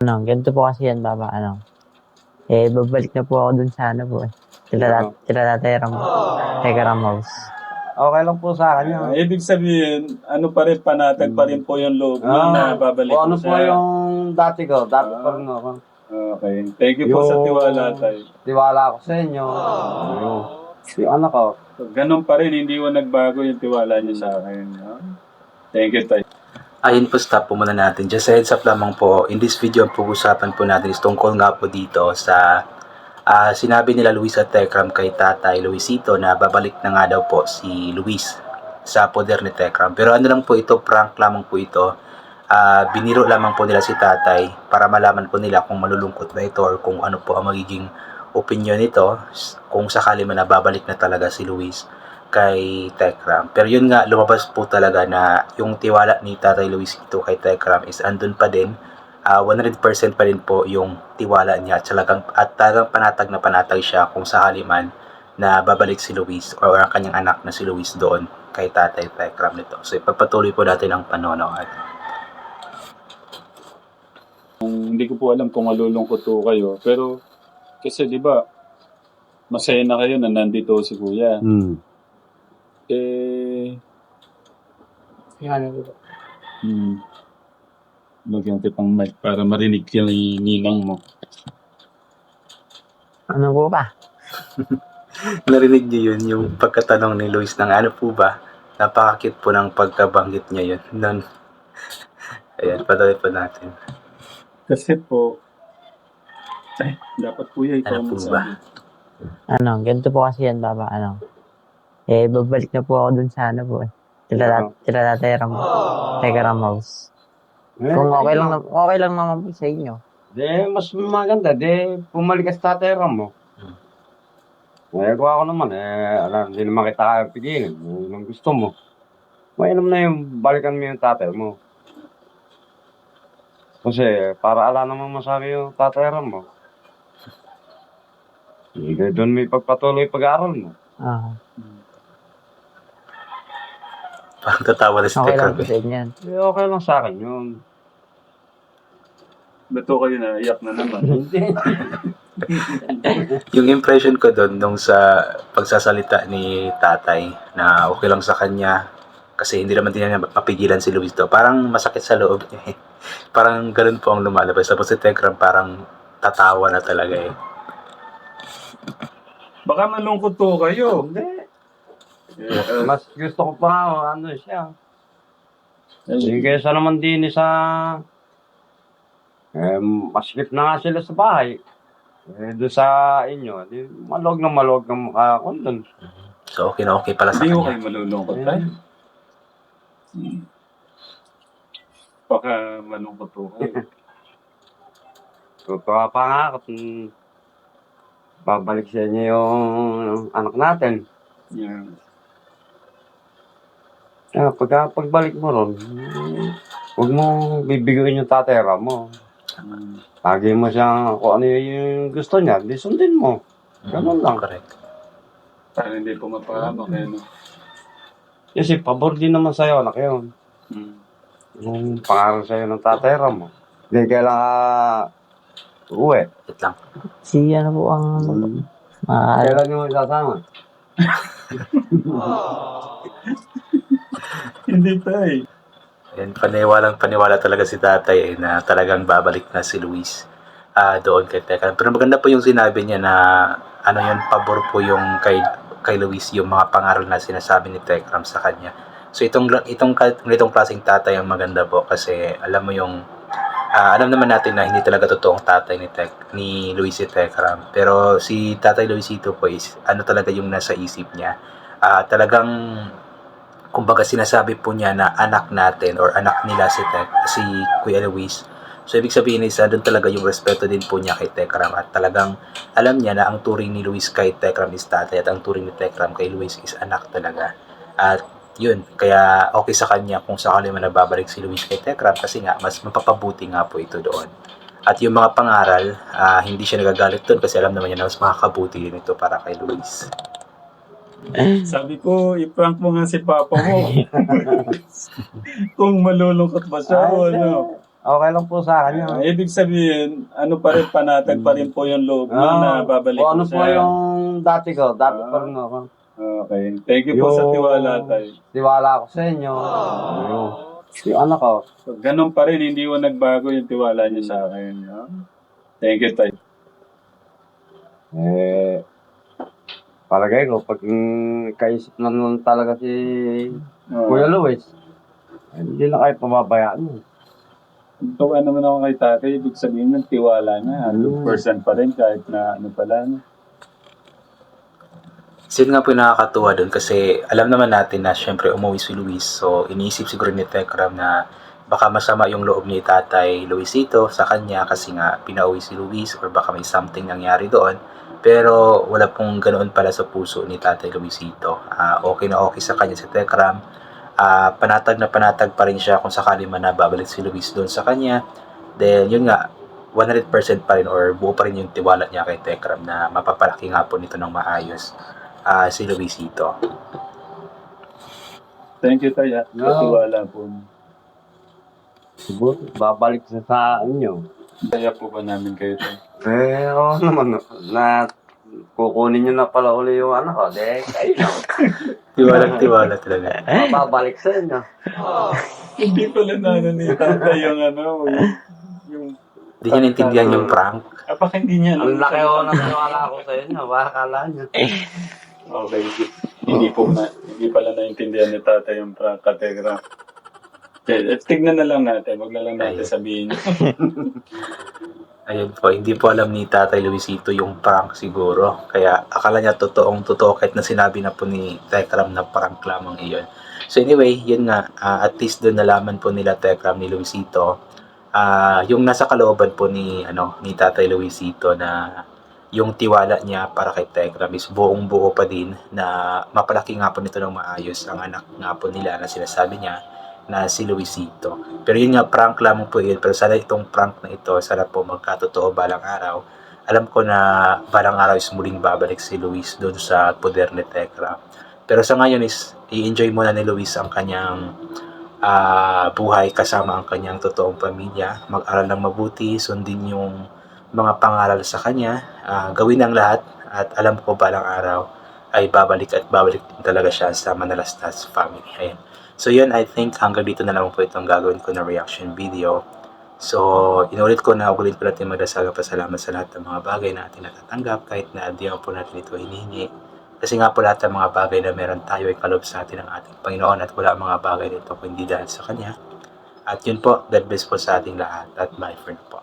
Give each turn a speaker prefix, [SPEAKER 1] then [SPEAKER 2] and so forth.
[SPEAKER 1] Ganito po kasi yan, Papa, babalik na po ako dun sa sila Tatay Ram, Teka Ram House.
[SPEAKER 2] Okay lang po sa akin yun.
[SPEAKER 3] Ibig sabihin, ano pa rin, panatag pa rin po yung loob niyo na babalik
[SPEAKER 2] Kung ano
[SPEAKER 3] po
[SPEAKER 2] po
[SPEAKER 3] siya.
[SPEAKER 2] yung dati ko, dati pa rin ako.
[SPEAKER 3] Okay. Thank you po sa tiwala, Tay.
[SPEAKER 2] Tiwala ko sa inyo. Yung anak ko.
[SPEAKER 3] Ganun pa rin, hindi mo nagbago yung tiwala niyo sa akin. No? Thank you, Tay.
[SPEAKER 4] Ayun po, stop po muna natin. Just a heads up lamang po, in this video, ang pag-usapan po natin is tungkol nga po dito sa sinabi nila Luis at Tekram kay Tatay Luisito na babalik na nga daw po si Luis sa poder ni Tekram. Pero ano lang po ito, prank lamang po ito. Biniro lamang po nila si Tatay para malaman po nila kung malulungkot ba ito or kung ano po ang magiging opinion nito kung sakali man na babalik na talaga si Luis kay Tekram. Pero yun nga, lumabas po talaga na yung tiwala ni Tatay Luisito kay Tekram is andun pa din. 100% pa rin po yung tiwala niya at talagang panatag siya kung sakali man na babalik si Luis or ang kanyang anak na si Luis doon kay Tatay Tekram nito. So ipagpatuloy po natin ang panonood.
[SPEAKER 3] Hindi ko po alam kung malulungkot po kayo, pero kasi di ba masaya na kayo na nandito si Kuya. Lagyan natin pang mic para marinig yung ninang mo.
[SPEAKER 1] Ano po ba?
[SPEAKER 4] Narinig niyo yun, yung pagkatanong ni Luis ng ano po ba? Napakakit po ng pagkabanggit niya yun. Nun. Ayan, patuloy po natin.
[SPEAKER 3] Kasi po, dapat Kuya ikaw
[SPEAKER 4] Ano po
[SPEAKER 3] magsabi.
[SPEAKER 4] ba?
[SPEAKER 1] Ganito po kasi yan, Papa, babalik na po ako dun sa sila Tatay Ram, Teka Ram House. Kung okay lang naman po sa inyo.
[SPEAKER 2] Mas maganda, pumalik ka sa Tatay Ram mo. Kung ako naman, hindi naman kita kaya pigilin. Anong gusto mo? Mainam na yung balikan mo yung tatay mo. Kasi para ala naman masabi yung Tatay Ram mo. Hindi doon may pagpatuloy pag-aaral mo.
[SPEAKER 4] Parang tatawa na si
[SPEAKER 1] Okay lang
[SPEAKER 4] Tekram.
[SPEAKER 1] po sa inyo yan.
[SPEAKER 2] Okay lang sa akin yun.
[SPEAKER 3] Ba't po kayo naiyak na naman?
[SPEAKER 4] Yung impression ko doon nung sa pagsasalita ni Tatay na okay lang sa kanya kasi hindi naman din niya mapigilan si Luis to. Parang masakit sa loob niya. Parang ganun po ang lumalabas. Tapos si Tekram parang tatawa na talaga eh.
[SPEAKER 3] Baka malungkot po kayo.
[SPEAKER 2] Hindi. Mas gusto ko pa siya. Kaysa naman din sa masikip na nga sila sa bahay. Doon sa inyo, maluwag na mukha ko doon.
[SPEAKER 4] So okay na okay pala sa
[SPEAKER 3] Hindi ko
[SPEAKER 4] kanya.
[SPEAKER 3] kayo malulungkot tayo. Baka malungkot po kayo.
[SPEAKER 2] Totoo pa nga kung babalik sa inyo yung anak natin.
[SPEAKER 3] Yeah.
[SPEAKER 2] Pagbalik mo ron, huwag mo bibiguin yung Tatay Ram mo. Lagi mo siya kung ano yung gusto niya, di sundin mo. Ganun lang.
[SPEAKER 4] Correct.
[SPEAKER 3] Para hindi po mapahamak eh, no?
[SPEAKER 2] Kasi pabor din naman sa'yo, anak yun. Yung pangaral sa'yo ng Tatay Ram mo. Hindi kailangan uwi.
[SPEAKER 4] Wait lang.
[SPEAKER 1] Si ano po ang
[SPEAKER 2] Kailan nyo isasama?
[SPEAKER 3] Hindi tayo.
[SPEAKER 4] Ayan, paniwala talaga si Tatay na talagang babalik na si Luis doon kay Tekram. Pero maganda po yung sinabi niya na ano yun, pabor po yung kay Luis yung mga pangaral na sinasabi ni Tekram sa kanya. So itong klaseng tatay ang maganda po kasi alam mo yung alam naman natin na hindi talaga totoong tatay ni Luis si Tekram. Pero si Tatay Luisito po is ano talaga yung nasa isip niya. Talagang kumbaga sinasabi po niya na anak natin or anak nila si Kuya Luis. So ibig sabihin is doon talaga yung respeto din po niya kay Tekram at talagang alam niya na ang turing ni Luis kay Tekram is tatay at ang turing ni Tekram kay Luis is anak talaga. At yun, kaya okay sa kanya kung sakali man nababalik si Luis kay Tekram kasi nga mas mapapabuti nga po ito doon. At yung mga pangaral, hindi siya nagagalit doon kasi alam naman niya na mas makakabuti din ito para kay Luis.
[SPEAKER 3] Sabi ko, i-prank mo nga si Papa mo. Kung malulungkot ba siya o ano.
[SPEAKER 2] Okay lang po sa akin yun.
[SPEAKER 3] Ibig sabihin, ano pa rin, panatag pa rin po yung loob mo na babalik
[SPEAKER 2] Kung ano
[SPEAKER 3] ko
[SPEAKER 2] po
[SPEAKER 3] siya.
[SPEAKER 2] yung dati ko, dati pa rin ako.
[SPEAKER 3] Okay. Thank you po sa tiwala, tay.
[SPEAKER 2] Tiwala ko sa inyo. Yung anak ko,
[SPEAKER 3] So, ganun pa rin, hindi ko nagbago yung tiwala niyo sa akin. No? Thank you, tay.
[SPEAKER 2] palagay ko, pag kaisip na nun talaga si Kuya Luis, hindi na kayo pababayaan mo.
[SPEAKER 3] Tuwa naman ako kay tatay, ibig sabihin ng tiwala niya, 100% pa rin kahit na ano pala. No?
[SPEAKER 4] So yun nga po yung nakakatuwa doon kasi alam naman natin na syempre umuwi si Luis. So iniisip siguro ni Tekram na baka masama yung loob ni Tatay Luisito sa kanya kasi nga pinauwi si Luis or baka may something nangyari doon. Pero wala pong ganoon pala sa puso ni Tatay Luisito. Okay na okay sa kanya si Tekram. Panatag na panatag pa rin siya kung sakali man na babalik si Luis doon sa kanya. Then yun nga, 100% pa rin or buo pa rin yung tiwala niya kay Tekram na mapapalaki nga po nito ng maayos si Luisito.
[SPEAKER 3] Thank you, tay. Sa tiwala po.
[SPEAKER 2] Siguro, babalik siya sa inyo.
[SPEAKER 3] Kaya po ba namin kayo, tay?
[SPEAKER 2] Oo naman, na kukunin nyo na pala uli yung anak ko. Kayo
[SPEAKER 4] Tiwala talaga.
[SPEAKER 2] babalik sa inyo.
[SPEAKER 3] Hindi pala na ano ni tatay yung ano, yung
[SPEAKER 4] Hindi niya naintindihan yung prank.
[SPEAKER 3] baka hindi niya.
[SPEAKER 2] Ang laki ko ng tiwala ko sa inyo. Baka akala nyo.
[SPEAKER 3] Okay. Hindi pala naintindihan ni tatay yung prank kategra. Okay, tignan na lang natin. Wag na lang natin sabihin.
[SPEAKER 4] Ayun po, hindi po alam ni Tatay Luisito yung prank siguro. Kaya akala niya totoo kahit na sinabi na po ni Tekram na prank lamang iyon. So anyway, yun nga, at least doon nalaman po nila Tekram ni Luisito yung nasa kalooban po ni Tatay Luisito na yung tiwala niya para kay Tekram is buong buo pa din na mapalaki nga po nito ng maayos ang anak nga po nila na sinasabi niya na si Luisito. Pero yun nga, prank lamang po yun. Pero sana itong prank na ito, sana po magkatotoo balang araw. Alam ko na balang araw is muling babalik si Luis doon sa poder ni Tekram. Pero sa ngayon is, i-enjoy muna ni Luis ang kanyang buhay kasama ang kanyang totoong pamilya. Mag-aral ng mabuti, sundin yung mga pangaral sa kanya, gawin ang lahat at alam ko balang araw ay babalik din talaga siya sa Manalastas family. Ayan. So yun, I think hanggang dito na lang po itong gagawin ko na reaction video. So, inulit ko na ulit ko natin magdasagang pasalamat sa lahat ng mga bagay na ating natatanggap kahit na di po natin ito hinihingi. Kasi nga po lahat ng mga bagay na meron tayo ay kalob sa atin ng ating Panginoon at wala mga bagay nito kung hindi dahil sa Kanya. At yun po, God bless po sa ating lahat at bye for now po.